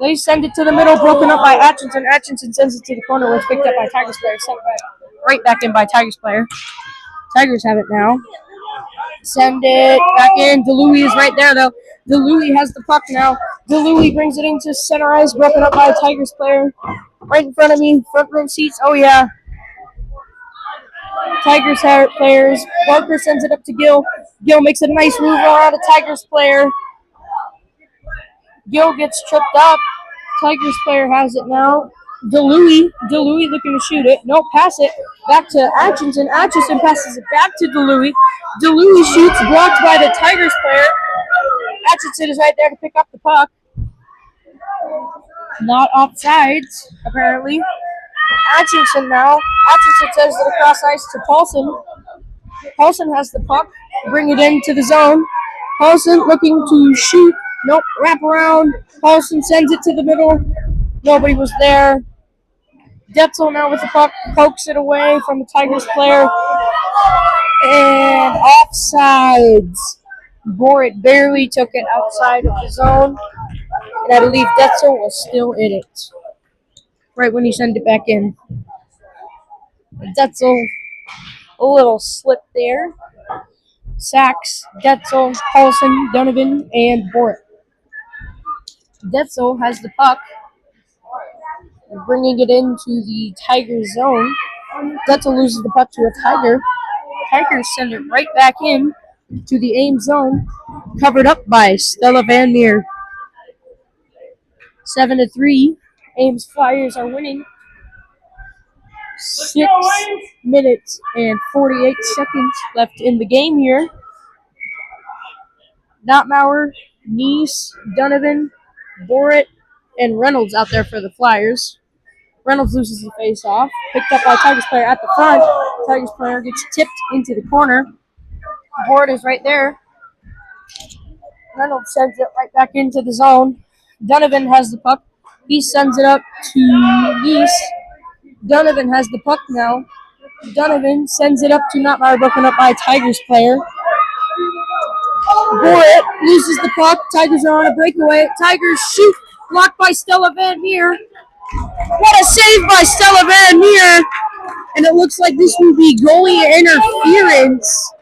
They send it to the middle, broken up by Atchison. Atchison sends it to the corner where it's picked up by Tigers player. Sent right back in by Tigers player. Tigers have it now. Send it back in. DeLuey is right there, though. DeLuey has the puck now. DeLuey brings it into center ice, broken up by a Tigers player. Right in front of me, front row seats. Oh, yeah. Tigers have it, players. Barker sends it up to Gill. Gill makes a nice move around a Tigers player. Gill gets tripped up. Tigers player has it now. DeLuey looking to shoot it. No, pass it back to Atchison. Atchison passes it back to DeLuey. DeLuey shoots, blocked by the Tigers player. Atchison is right there to pick up the puck. Not offsides, apparently. Atchison now. Atchison sends it across ice to Paulson. Paulson has the puck. Bring it into the zone. Paulson looking to shoot. Nope, wrap around. Paulson sends it to the middle. Nobody was there. Detzel now with the puck. Pokes it away from the Tigers player. And offsides. Borit barely took it outside of the zone. And I believe Detzel was still in it. Right when he sent it back in. Detzel, a little slip there. Sacks, Detzel, Paulson, Donovan, and Borit. Detzel has the puck, bringing it into the Tiger zone. Detzel loses the puck to a Tiger. Tigers send it right back in to the Ames zone, covered up by Stella Van Meer. 7-3. Ames Flyers are winning. 6 minutes and 48 seconds left in the game here. Notmauer, Neese, Donovan, Borit, and Reynolds out there for the Flyers. Reynolds loses the face-off. Picked up by Tigers player at the front. Tigers player gets tipped into the corner. Borit is right there. Reynolds sends it right back into the zone. Donovan has the puck. He sends it up to Neese. Donovan has the puck now. Donovan sends it up to Notmauer, broken up by a Tigers player. Borit loses the puck. Tigers are on a breakaway. Tigers shoot. Blocked by Stella Van Meer. What a save by Stella Van Meer. And it looks like this will be goalie interference.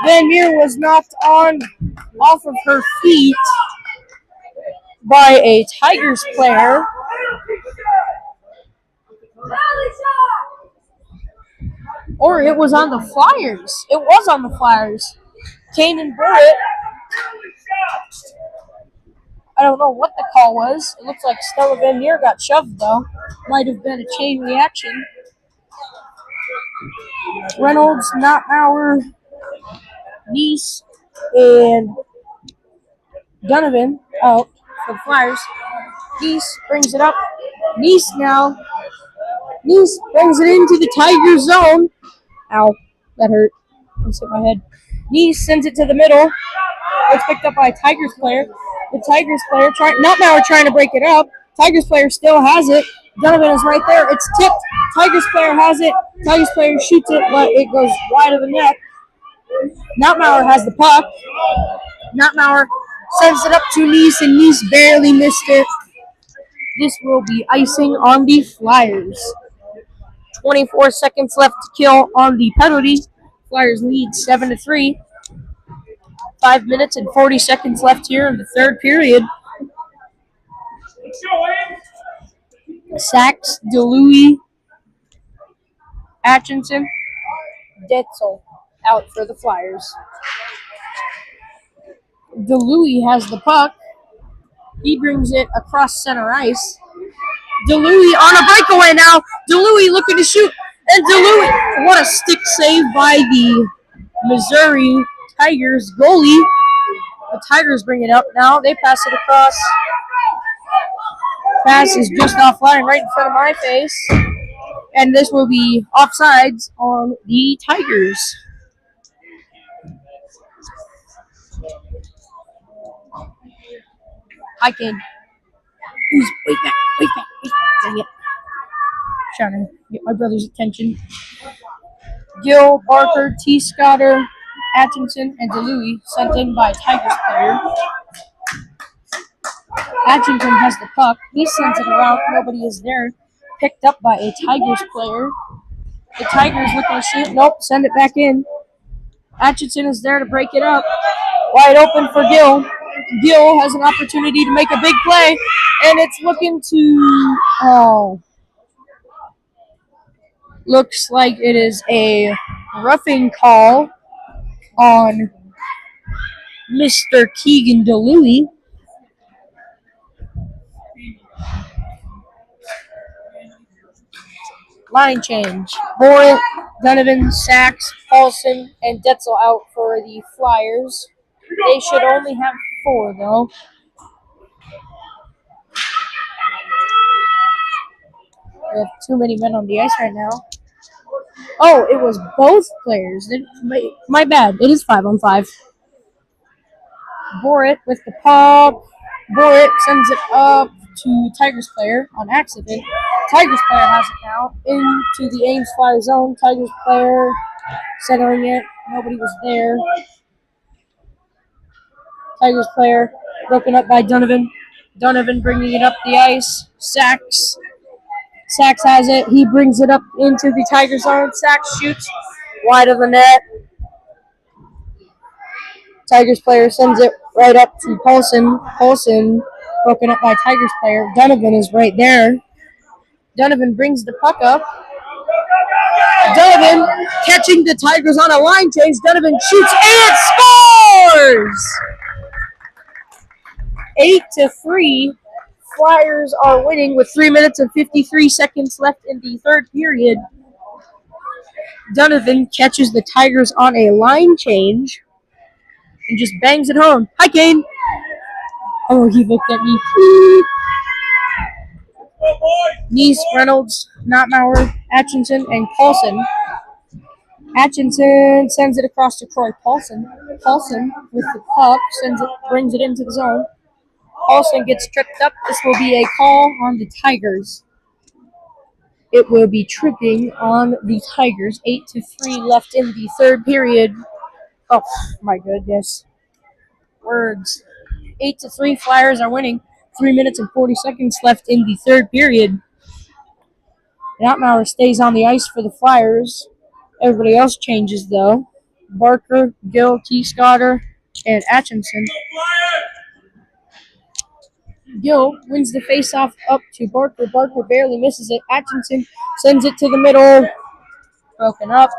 Van Meer was knocked off of her feet by a Tigers player. Or it was on the Flyers. It was on the Flyers. Kane and Borit. I don't know what the call was. It looks like Stella Van Meer got shoved, though. Might have been a chain reaction. Reynolds, Notmauer, Neese, and Donovan out for the Flyers. Neese brings it up. Nice now. Nice brings it into the Tiger zone. Ow, that hurt. Just hit my head. Nice sends it to the middle. It's picked up by a Tigers player. The Tigers player trying to break it up. Tigers player still has it. Donovan is right there. It's tipped. Tigers player has it. Tigers player shoots it, but it goes wide of the net. Notmauer has the puck. Notmauer sends it up to Nice, and Nice barely missed it. This will be icing on the Flyers. 24 seconds left to kill on the penalty. Flyers lead 7-3. 5 minutes and 40 seconds left here in the third period. Sachs, DeLuey, Atchison, Detzel out for the Flyers. DeLuey has the puck. He brings it across center ice. DeLuey on a breakaway now. DeLuey looking to shoot. And DeLuey, what a stick save by the Missouri Tigers goalie. The Tigers bring it up now. They pass it across. Pass is just offline right in front of my face. And this will be offsides on the Tigers. I can. Wait back. Dang it. Trying to get my brother's attention. Gill, Barker, T. Scotter, Atchison, and DeLuey sent in by Tigers player. Atchison has the puck. He sends it around. Nobody is there. Picked up by a Tigers player. The Tigers looking to shoot. Nope, send it back in. Atchison is there to break it up. Wide open for Gill. Gill has an opportunity to make a big play, and it's looking to... Looks like it is a roughing call on Mr. Keegan DeLuey. Line change. Boyd, Donovan, Sachs, Paulson, and Detzel out for the Flyers. They should only have 4, though. We have too many men on the ice right now. Oh, it was both players. My bad. It is 5-on-5. Borit with the puck. Borit sends it up to Tigers player on accident. Tigers player has it now into the Ames Flyer zone. Tigers player centering it. Nobody was there. Tigers player broken up by Donovan. Donovan bringing it up the ice. Sachs has it. He brings it up into the Tigers zone. Sachs shoots wide of the net. Tigers player sends it right up to Paulson. Paulson broken up by Tigers player. Donovan is right there. Donovan brings the puck up. Donovan catching the Tigers on a line change. Donovan shoots and scores! 8-3. Flyers are winning with 3 minutes and 53 seconds left in the third period. Donovan catches the Tigers on a line change and just bangs it home. Hi, Kane. Oh, he looked at me. Nice, Reynolds, Notmauer, Atchison, and Paulson. Atchison sends it across to Troy Paulson. Paulson with the puck brings it into the zone. Paulson gets tripped up. This will be a call on the Tigers. It will be tripping on the Tigers. 8-3 left in the third period. Oh, my goodness. Words. 8-3, Flyers are winning. 3 minutes and 40 seconds left in the third period. Notmauer stays on the ice for the Flyers. Everybody else changes, though. Barker, Gill, T. Scotter, and Atchison. Gill wins the faceoff up to Barker. Barker barely misses it. Atchison sends it to the middle. Broken up.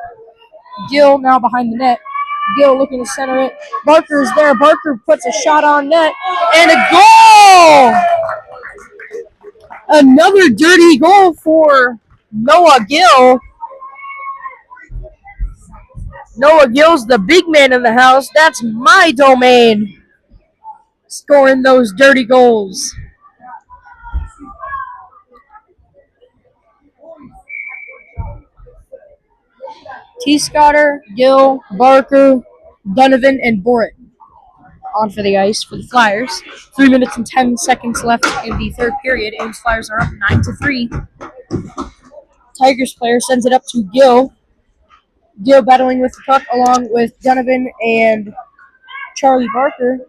Gill now behind the net. Gill looking to center it. Barker is there. Barker puts a shot on net. And a goal! Another dirty goal for Noah Gill. Noah Gill's the big man in the house. That's my domain. Scoring those dirty goals. T. Scotter, Gill, Barker, Donovan, and Borit on for the ice for the Flyers. 3 minutes and 10 seconds left in the third period. Ames Flyers are up 9-3. Tigers player sends it up to Gill. Gill battling with the puck along with Donovan and Charlie Barker.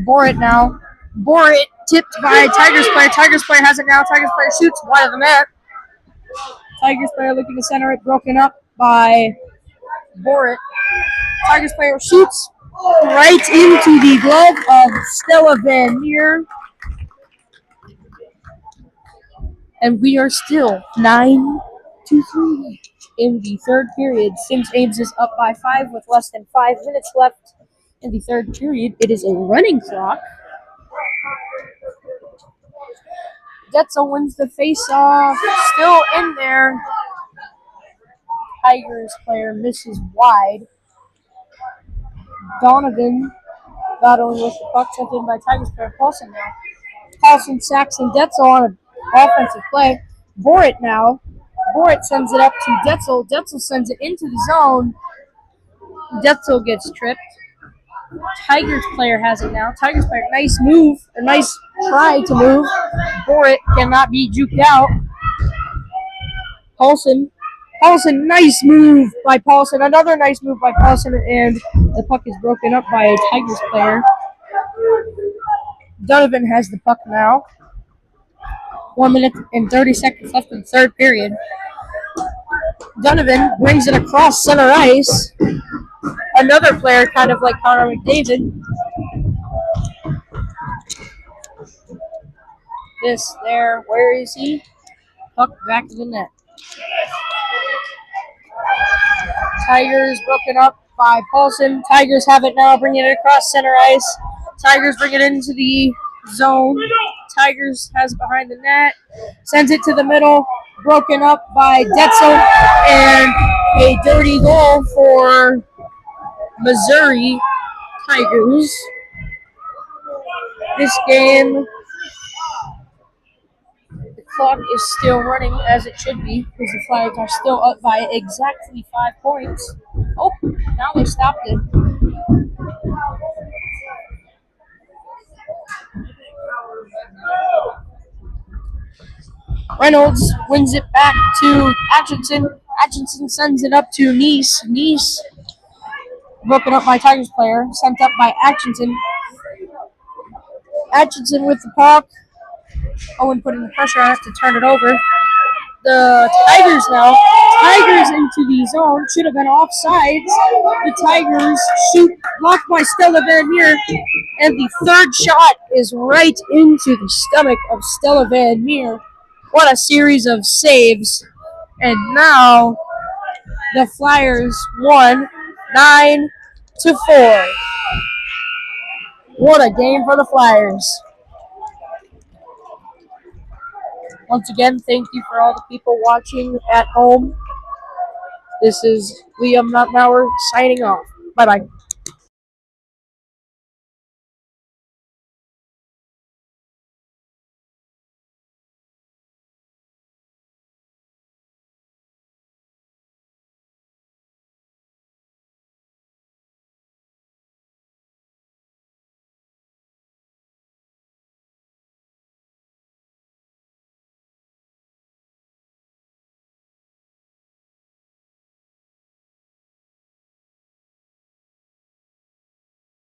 Borit now. Borit tipped by Tigers player. Tigers player has it now. Tigers player shoots wide of the net. Tigers player looking to center it. Broken up by Borit. Tigers player shoots right into the glove of Stella Van Meer. And we are still 9-3 in the third period. Since Ames is up by 5 with less than 5 minutes left in the third period, it is a running clock. Detzel wins the face-off. Still in there. Tigers player misses wide. Donovan battling with the puck sent in by Tigers player Paulson now. Paulson sacks and Detzel on an offensive play. Borit now. Borit sends it up to Detzel. Detzel sends it into the zone. Detzel gets tripped. Tigers player has it now. Tigers player, nice move, or nice try to move. Borit cannot be juked out. Paulson, nice move by Paulson. Another nice move by Paulson, and the puck is broken up by a Tigers player. Donovan has the puck now. 1 minute and 30 seconds left in the third period. Donovan brings it across center ice. Another player, kind of like Connor McDavid. Where is he? Puck back to the net. Tigers broken up by Paulson. Tigers have it now, bringing it across center ice. Tigers bring it into the zone. Tigers has it behind the net. Sends it to the middle. Broken up by Detzel. And a dirty goal for Missouri Tigers. This game, the clock is still running as it should be because the Flyers are still up by exactly 5 points. Oh, now they stopped it. Reynolds wins it back to Atchison. Atchison sends it up to Neese. Neese, broken up by Tigers player, sent up by Atchison. Atchison with the puck. Owen putting the pressure on it to turn it over. The Tigers now. Tigers into the zone. Should have been offsides. The Tigers shoot blocked by Stella Van Meer. And the third shot is right into the stomach of Stella Van Meer. What a series of saves. And now the Flyers won 9-4. What a game for the Flyers. Once again, thank you for all the people watching at home. This is Liam Nutmauer signing off. Bye-bye.